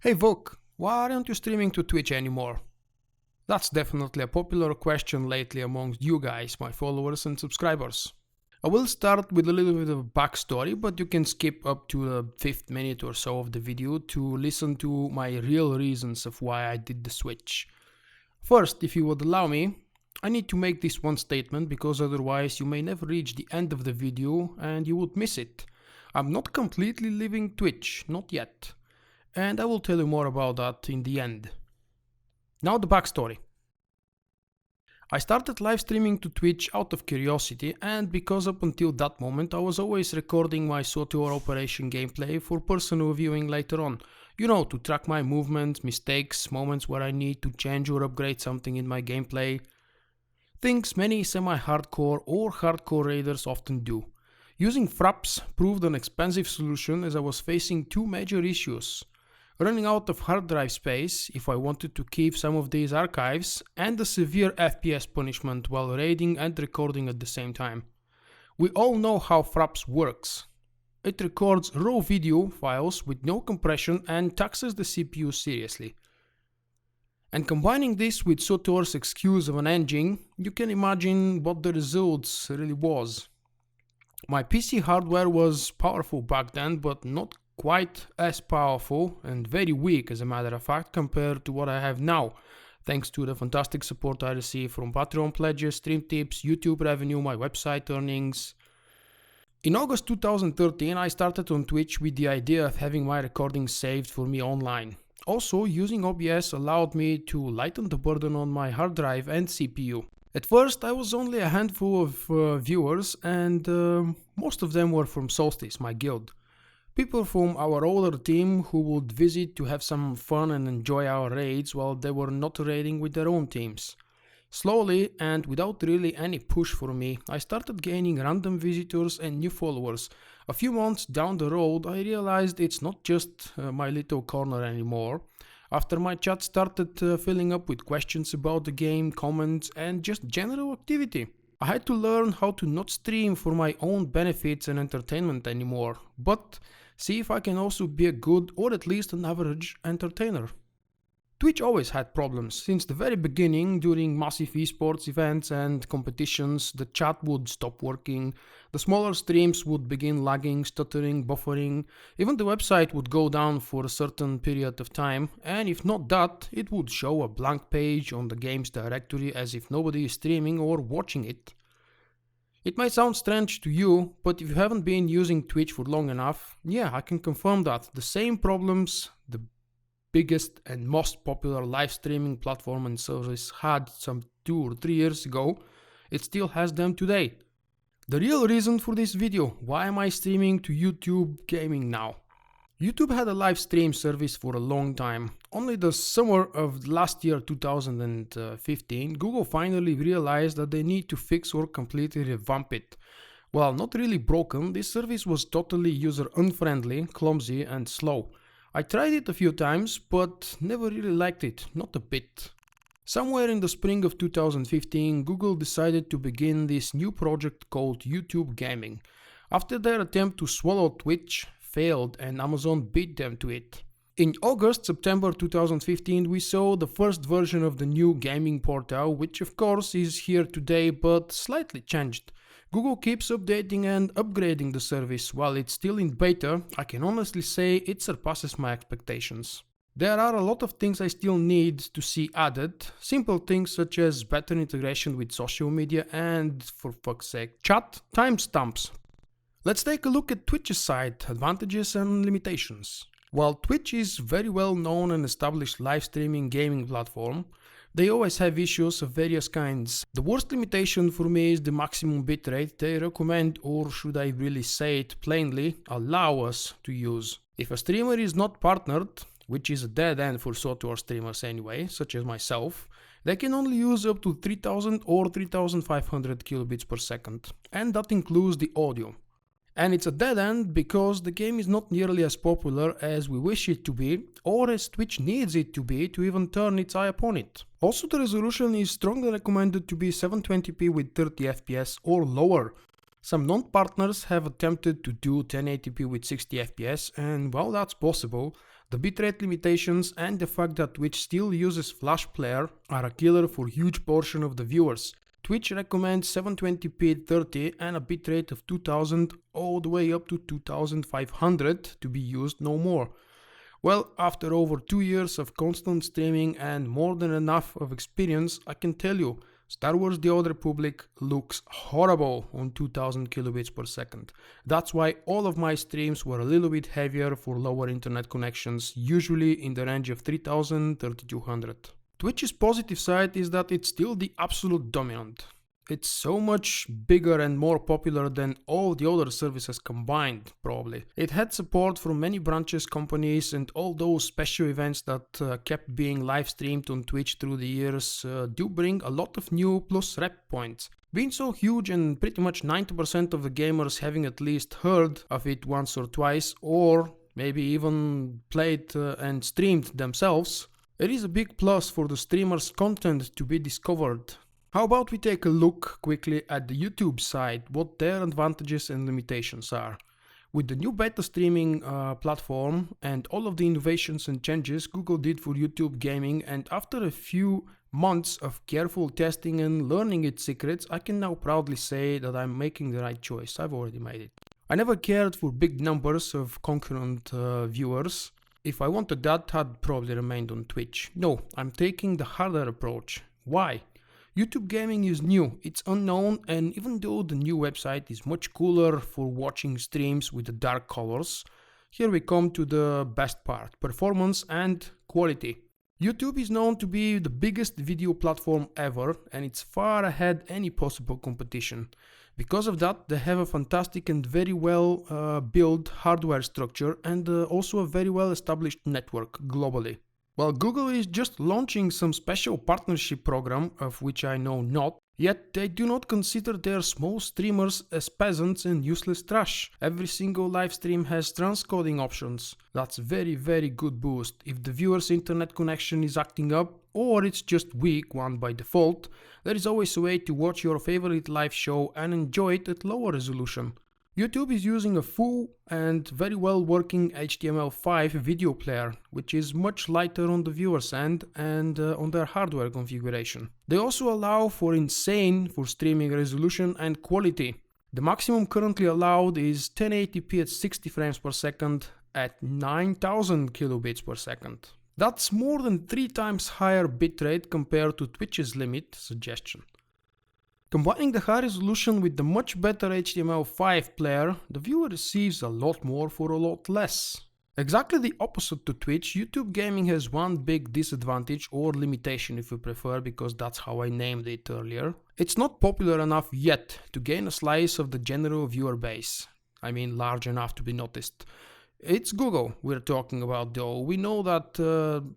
Hey Vulkk, why aren't you streaming to Twitch anymore? That's definitely a popular question lately amongst you guys, my followers and subscribers. I will start with a little bit of a backstory, but you can skip up to the 5th minute or so of the video to listen to my real reasons of why I did the switch. First, if you would allow me, I need to make this one statement because otherwise you may never reach the end of the video and you would miss it. I'm not completely leaving Twitch, not yet. And I will tell you more about that in the end. Now the backstory. I started live streaming to Twitch out of curiosity and because up until that moment I was always recording my SWTOR operation gameplay for personal viewing later on. You know, to track my movements, mistakes, moments where I need to change or upgrade something in my gameplay. Things many semi-hardcore or hardcore raiders often do. Using fraps proved an expensive solution as I was facing two major issues. Running out of hard drive space if I wanted to keep some of these archives, and a severe FPS punishment while raiding and recording at the same time. We all know how Fraps works. It records raw video files with no compression and taxes the CPU seriously. And combining this with SWTOR's excuse of an engine, you can imagine what the results really was. My PC hardware was powerful back then, but not quite as powerful and very weak as a matter of fact compared to what I have now, thanks to the fantastic support I receive from Patreon pledges, stream tips, YouTube revenue, my website earnings. In August 2013 I started on Twitch with the idea of having my recordings saved for me online. Also, using OBS allowed me to lighten the burden on my hard drive and CPU. At first I was only a handful of viewers and most of them were from Solstice, my guild. People from our older team who would visit to have some fun and enjoy our raids while they were not raiding with their own teams. Slowly and without really any push for me, I started gaining random visitors and new followers. A few months down the road I realized it's not just my little corner anymore. After my chat started filling up with questions about the game, comments and just general activity. I had to learn how to not stream for my own benefits and entertainment anymore, but see if I can also be a good or at least an average entertainer. Twitch always had problems. Since the very beginning, during massive esports events and competitions, the chat would stop working, the smaller streams would begin lagging, stuttering, buffering, even the website would go down for a certain period of time, and if not that, it would show a blank page on the game's directory as if nobody is streaming or watching it. It might sound strange to you, but if you haven't been using Twitch for long enough, yeah, I can confirm that the same problems the biggest and most popular live streaming platform and service had some 2 or 3 years ago, it still has them today. The real reason for this video, why am I streaming to YouTube gaming now? YouTube had a live stream service for a long time. Only the summer of last year 2015, Google finally realized that they need to fix or completely revamp it. While not really broken, this service was totally user unfriendly, clumsy and slow. I tried it a few times, but never really liked it, not a bit. Somewhere in the spring of 2015, Google decided to begin this new project called YouTube Gaming. After their attempt to swallow Twitch failed and Amazon beat them to it. In September 2015, we saw the first version of the new gaming portal, which of course is here today but slightly changed. Google keeps updating and upgrading the service. While it's still in beta, I can honestly say it surpasses my expectations. There are a lot of things I still need to see added, simple things such as better integration with social media and, for fuck's sake, chat timestamps. Let's take a look at Twitch's side, advantages and limitations. While Twitch is very well known and established live streaming gaming platform, they always have issues of various kinds. The worst limitation for me is the maximum bitrate they recommend, or should I really say it plainly, allow us to use. If a streamer is not partnered, which is a dead end for SWTOR streamers anyway, such as myself, they can only use up to 3000 or 3500 kilobits per second, and that includes the audio. And it's a dead end because the game is not nearly as popular as we wish it to be, or as Twitch needs it to be to even turn its eye upon it. Also, the resolution is strongly recommended to be 720p with 30 FPS or lower. Some non-partners have attempted to do 1080p with 60 FPS, and while that's possible, The bitrate limitations and the fact that Twitch still uses Flash Player are a killer for huge portion of the viewers. Twitch recommends 720p 30 and a bitrate of 2000 all the way up to 2500 to be used no more. Well, after over 2 years of constant streaming and more than enough of experience, I can tell you, Star Wars The Old Republic looks horrible on 2000 kilobits per second. That's why all of my streams were a little bit heavier for lower internet connections, usually in the range of 3000-3200. Twitch's positive side is that it's still the absolute dominant. It's so much bigger and more popular than all the other services combined, probably. It had support from many branches, companies, and all those special events that kept being live streamed on Twitch through the years do bring a lot of new plus rep points. Being so huge and pretty much 90% of the gamers having at least heard of it once or twice, or maybe even played and streamed themselves, it is a big plus for the streamer's content to be discovered. How about we take a look quickly at the YouTube side, what their advantages and limitations are. With the new beta streaming platform and all of the innovations and changes Google did for YouTube gaming, and after a few months of careful testing and learning its secrets, I can now proudly say that I'm making the right choice. I've already made it. I never cared for big numbers of concurrent viewers. If I wanted that, I'd probably remained on Twitch. No, I'm taking the harder approach. Why? YouTube gaming is new, it's unknown, and even though the new website is much cooler for watching streams with the dark colors, here we come to the best part, performance and quality. YouTube is known to be the biggest video platform ever, and it's far ahead any possible competition. Because of that, they have a fantastic and very well built hardware structure and also a very well established network globally. Well, Google is just launching some special partnership program, of which I know not, yet they do not consider their small streamers as peasants and useless trash. Every single live stream has transcoding options. That's very good boost. If the viewer's internet connection is acting up, or it's just weak one by default, there is always a way to watch your favorite live show and enjoy it at lower resolution. YouTube is using a full and very well working HTML5 video player, which is much lighter on the viewer's end and on their hardware configuration. They also allow for streaming resolution and quality. The maximum currently allowed is 1080p at 60 frames per second at 9000 kilobits per second. That's more than 3 times higher bitrate compared to Twitch's limit suggestion. Combining the high resolution with the much better HTML5 player, the viewer receives a lot more for a lot less. Exactly the opposite to Twitch, YouTube gaming has one big disadvantage, or limitation if you prefer, because that's how I named it earlier. It's not popular enough yet to gain a slice of the general viewer base. I mean, large enough to be noticed. It's Google we're talking about though. We know that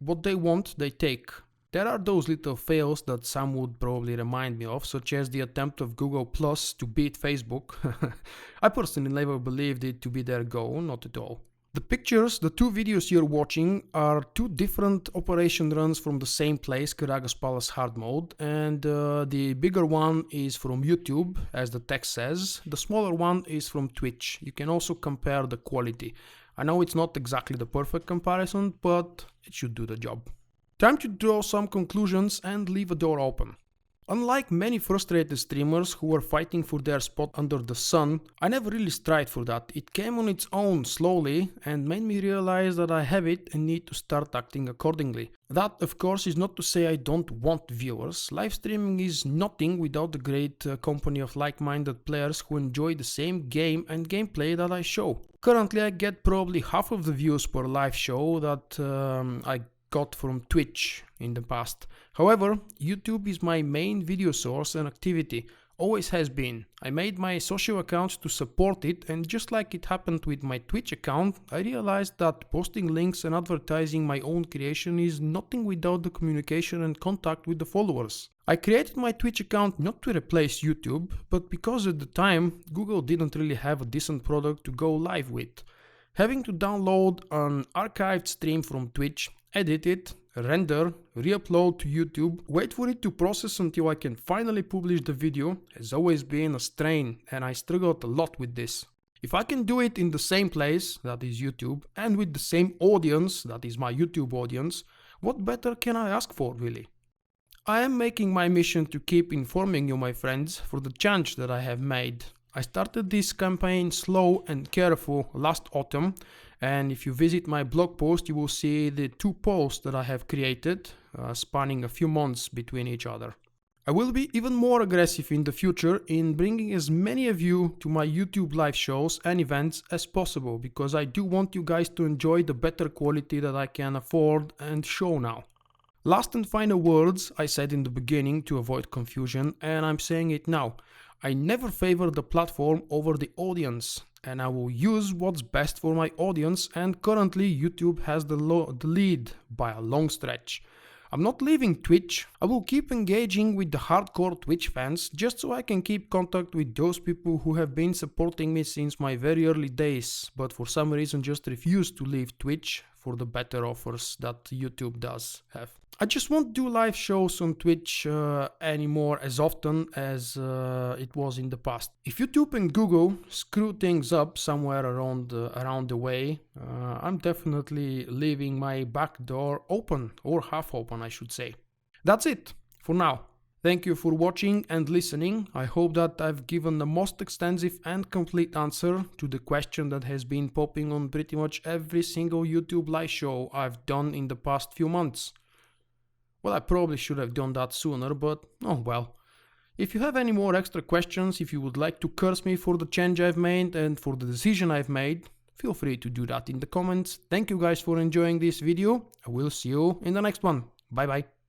what they want, they take. There are those little fails that some would probably remind me of, such as the attempt of Google Plus to beat Facebook. I personally never believed it to be their goal, not at all. The two videos you're watching are 2 different operation runs from the same place, Karagas Palace hard mode, and the bigger one is from YouTube, as the text says. The smaller one is from Twitch. You can also compare the quality. I know it's not exactly the perfect comparison, but it should do the job. Time to draw some conclusions and leave a door open. Unlike many frustrated streamers who were fighting for their spot under the sun, I never really strived for that. It came on its own slowly and made me realize that I have it and need to start acting accordingly. That, of course, is not to say I don't want viewers. Live streaming is nothing without the great company of like-minded players who enjoy the same game and gameplay that I show. Currently, I get probably half of the views per live show that I got from Twitch in the past. However, YouTube is my main video source and activity, always has been. I made my social account to support it, and just like it happened with my Twitch account, I realized that posting links and advertising my own creation is nothing without the communication and contact with the followers. I created my Twitch account not to replace YouTube, but because at the time Google didn't really have a decent product to go live with. Having to download an archived stream from Twitch, edit it, render, re-upload to YouTube, wait for it to process until I can finally publish the video has always been a strain, and I struggled a lot with this. If I can do it in the same place, that is YouTube, and with the same audience, that is my YouTube audience, what better can I ask for, really? I am making my mission to keep informing you, my friends, for the change that I have made. I started this campaign slow and careful last autumn, and if you visit my blog post you will see the 2 posts that I have created, spanning a few months between each other. I will be even more aggressive in the future in bringing as many of you to my YouTube live shows and events as possible, because I do want you guys to enjoy the better quality that I can afford and show now. Last and final words I said in the beginning to avoid confusion, and I'm saying it now. I never favor the platform over the audience, and I will use what's best for my audience, and currently YouTube has the lead by a long stretch. I'm not leaving Twitch. I will keep engaging with the hardcore Twitch fans just so I can keep contact with those people who have been supporting me since my very early days, but for some reason just refuse to leave Twitch for the better offers that YouTube does have. I just won't do live shows on Twitch anymore as often as it was in the past. If YouTube and Google screw things up somewhere around the way, I'm definitely leaving my back door open, or half open I should say. That's it for now. Thank you for watching and listening. I hope that I've given the most extensive and complete answer to the question that has been popping on pretty much every single YouTube live show I've done in the past few months. Well, I probably should have done that sooner, but oh well. If you have any more extra questions, if you would like to curse me for the change I've made and for the decision I've made, feel free to do that in the comments. Thank you guys for enjoying this video. I will see you in the next one. Bye bye.